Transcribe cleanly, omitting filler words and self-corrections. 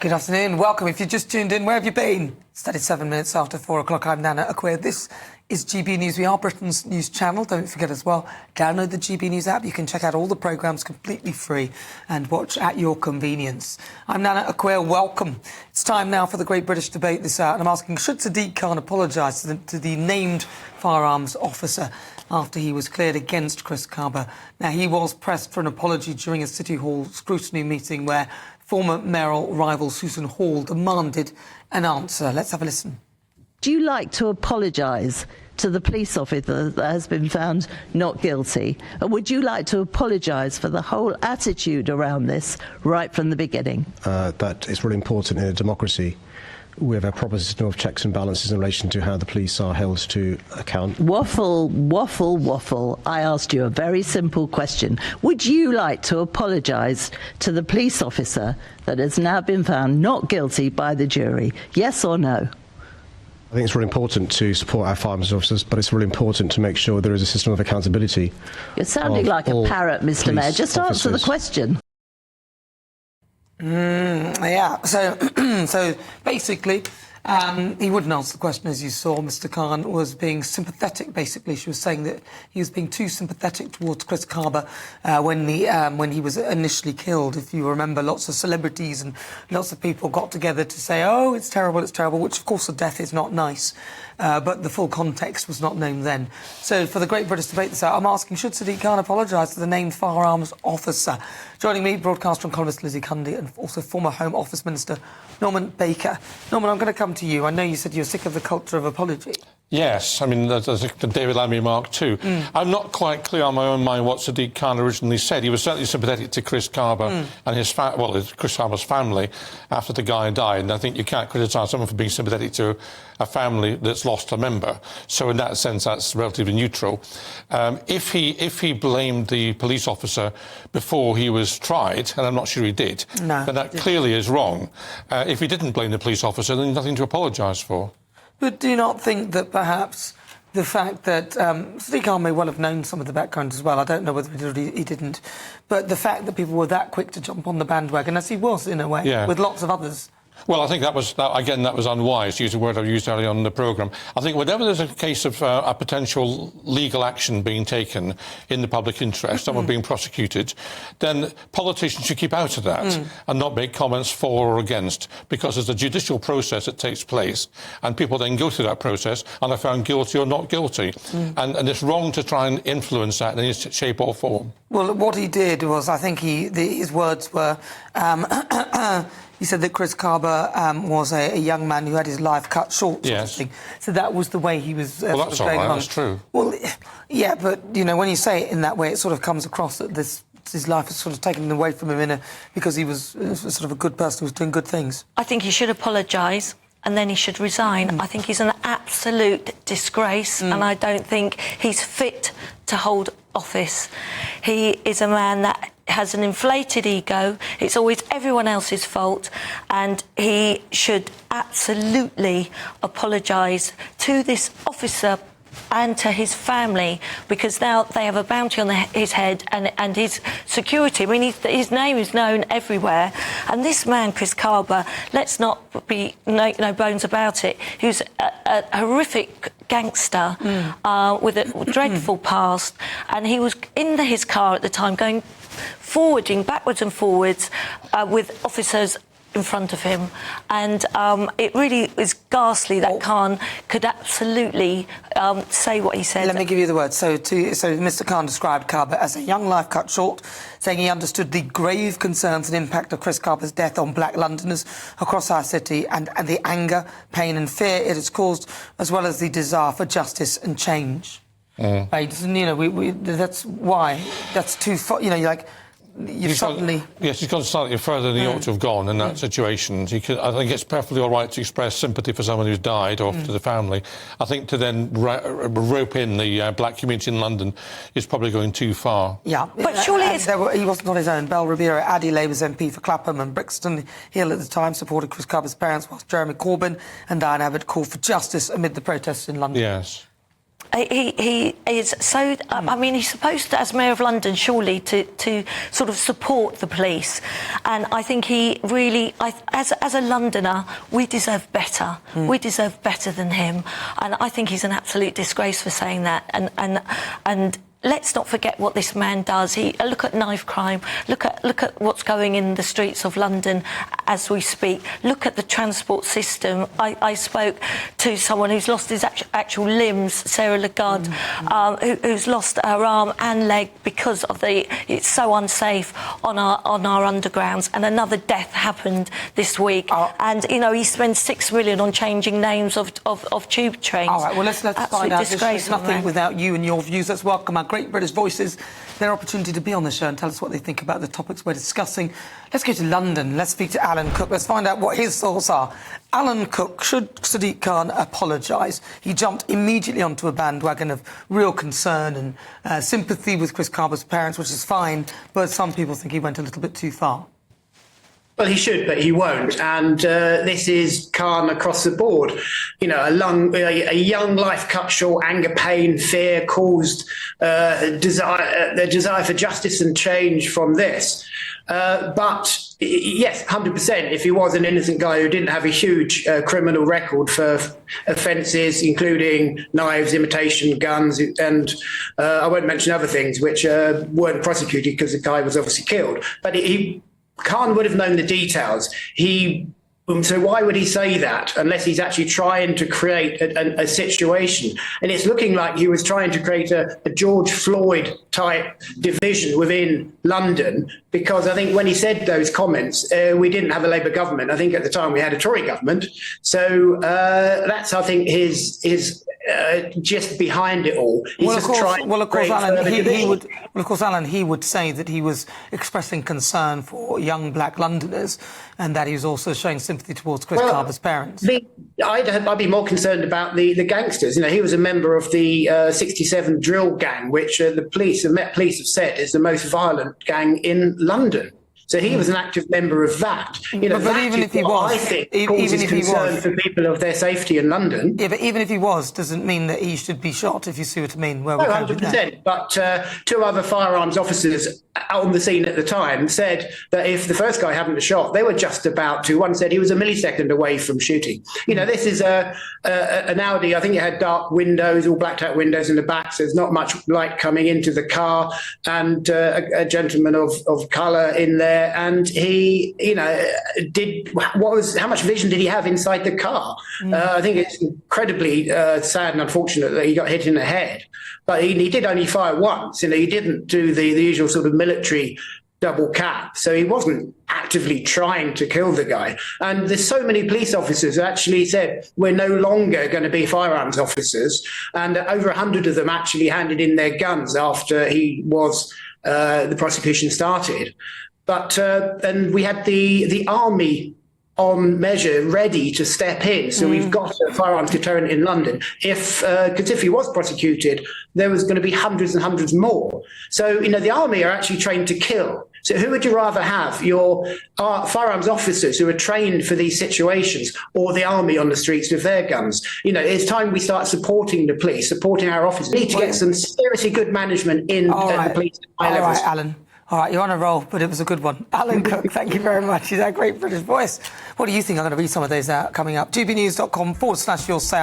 Good afternoon. Welcome. If you just tuned in, where have you been? It's 37 minutes after 4 o'clock. I'm Nana Akwe. This is GB News. We are Britain's news channel. Don't forget as well, download the GB News app. You can check out all the programmes completely free and watch at your convenience. I'm Nana Akwe. Welcome. It's time now for the Great British Debate this hour. And I'm asking, should Sadiq Khan apologise to the named firearms officer after he was cleared against Chris Kaba? Now, he was pressed for an apology during a City Hall scrutiny meeting where former mayoral rival Susan Hall demanded an answer. Let's have a listen. Do you like to apologise to the police officer that has been found not guilty? And would you like to apologise for the whole attitude around this right from the beginning? That is really important in a democracy. We have a proper system of checks and balances in relation to how the police are held to account. Waffle, waffle, waffle. I asked you a very simple question. Would you like to apologise to the police officer that has now been found not guilty by the jury? Yes or no? I think it's really important to support our firearms officers, but it's really important to make sure there is a system of accountability. You're sounding like a parrot, Mr. Mayor. Just answer the question. Yeah, so basically, he wouldn't answer the question, as you saw. Mr. Khan was being sympathetic, basically. She was saying that he was being too sympathetic towards Chris Kaba when he was initially killed. If you remember, lots of celebrities and lots of people got together to say, oh, it's terrible, which, of course, the death is not nice. But the full context was not known then. So for the Great British Debate this hour, I'm asking, should Sadiq Khan apologise to the named firearms officer? Joining me, broadcaster and columnist Lizzie Cundy, and also former Home Office Minister Norman Baker. Norman, I'm going to come to you. I know you said you're sick of the culture of apology. Yes, I mean, there's the David Lamb remark too. I'm not quite clear on my own mind what Sadiq Khan originally said. He was certainly sympathetic to Chris Kaba and his Chris Kaba's family after the guy died. And I think you can't criticise someone for being sympathetic to a family that's lost a member. So in that sense, that's relatively neutral. If he blamed the police officer before he was tried, and I'm not sure he did, then that clearly is wrong. If he didn't blame the police officer, then nothing to apologise for. But do you not think that perhaps the fact that Sadiq Khan may well have known some of the background as well, I don't know whether he did or he didn't, but the fact that people were that quick to jump on the bandwagon, as he was in a way, with lots of others. Well, I think that was unwise, to use a word I used earlier on in the programme. I think whenever there's a case of a potential legal action being taken in the public interest, someone being prosecuted, then politicians should keep out of that and not make comments for or against, because there's a judicial process that takes place and people then go through that process and are found guilty or not guilty. And it's wrong to try and influence that in any shape or form. Well, what he did was, I think his words were... he said that Chris Kaba was a young man who had his life cut short. Yes. So that was the way he was well, that's all right, that's true. Well, yeah, but, you know, when you say it in that way, it sort of comes across that his life is sort of taken away from him because he was sort of a good person who was doing good things. I think he should apologise and then he should resign. I think he's an absolute disgrace and I don't think he's fit to hold office. He is a man that has an inflated ego. It's always everyone else's fault, and he should absolutely apologise to this officer and to his family, because now they have a bounty on his head and his security. I mean, his name is known everywhere. And this man, Chris Kaba, let's not make no bones about it, he was a horrific gangster with a dreadful past, and he was in his car at the time going forwarding backwards and forwards with officers in front of him, and it really is ghastly that Khan could absolutely say what he said. Let me give you the words. So Mr. Khan described Kaba as a young life cut short, saying he understood the grave concerns and impact of Chris Kaba's death on black Londoners across our city and the anger, pain and fear it has caused, as well as the desire for justice and change. Right? And, you know, that's why. That's too far. You know, you're like... He's gone slightly further than he ought to have gone in that situation. I think it's perfectly all right to express sympathy for someone who's died or to the family. I think to then rope in the black community in London is probably going too far. Yeah, but surely he wasn't on his own. Bell Ribeiro Addy, Labour's MP for Clapham and Brixton Hill at the time, supported Chris Kaba's parents, whilst Jeremy Corbyn and Diane Abbott called for justice amid the protests in London. Yes. he is so... I mean, he's supposed to, as Mayor of London, surely to sort of support the police. And I think he really... as a Londoner, we deserve better. We deserve better than him. And I think he's an absolute disgrace for saying that. And let's not forget what this man does. Look at knife crime. Look at what's going in the streets of London as we speak. Look at the transport system. I spoke to someone who's lost his actual limbs, Sarah Lagarde, who's lost her arm and leg because of it's so unsafe on our undergrounds. And another death happened this week. And you know, he spends £6 million on changing names of tube trains. All right. Well, let's find out. There's nothing without you and your views. Let's welcome our great British voices, their opportunity to be on the show and tell us what they think about the topics we're discussing. Let's go to London. Let's speak to Alan Cook. Let's find out what his thoughts are. Alan Cook, should Sadiq Khan apologise? He jumped immediately onto a bandwagon of real concern and sympathy with Chris Kaba's parents, which is fine, but some people think he went a little bit too far. Well, he should, but he won't. And this is Khan across the board. You know, a young life cut short, anger, pain, fear caused the desire for justice and change from this. But yes, 100%. If he was an innocent guy who didn't have a huge criminal record for offences, including knives, imitation guns, and I won't mention other things which weren't prosecuted because the guy was obviously killed. But Khan would have known the details. So why would he say that unless he's actually trying to create a situation? And it's looking like he was trying to create a George Floyd type division within London, because I think when he said those comments, we didn't have a Labour government. I think at the time we had a Tory government. So that's, I think, his just behind it all. Of course, Alan, he would say that he was expressing concern for young black Londoners and that he was also showing sympathy towards Chris Kaba's parents. I'd be more concerned about the gangsters. You know, he was a member of the 67 drill gang, which the Met Police have said is the most violent gang in London. So he was an active member of that. You know, but even if he was, I think causes concern for people of their safety in London. Yeah, but even if he was, doesn't mean that he should be shot, if you see what I mean. No, 100%. But two other firearms officers on the scene at the time said that if the first guy hadn't shot, they were just about to. One said he was a millisecond away from shooting. You know, this is an Audi. I think it had dark windows, all blacked out windows in the back, so there's not much light coming into the car, and a gentleman of colour in there. And he, you know, how much vision did he have inside the car? I think it's incredibly sad and unfortunate that he got hit in the head. But he did only fire once. You know, he didn't do the usual sort of military double cap. So he wasn't actively trying to kill the guy. And there's so many police officers who actually said, we're no longer going to be firearms officers. And over 100 of them actually handed in their guns after the prosecution started. But then we had the army on measure ready to step in. So we've got a firearms deterrent in London. Because if he was prosecuted, there was going to be hundreds and hundreds more. So, you know, the army are actually trained to kill. So who would you rather have, your firearms officers who are trained for these situations, or the army on the streets with their guns? You know, it's time we start supporting the police, supporting our officers. We need to get some seriously good management in the police at high levels. All right, Alan. All right, you're on a roll, but it was a good one. Alan Cook, thank you very much. He's our great British voice. What do you think? I'm going to read some of those out coming up. GBNews.com/your sale.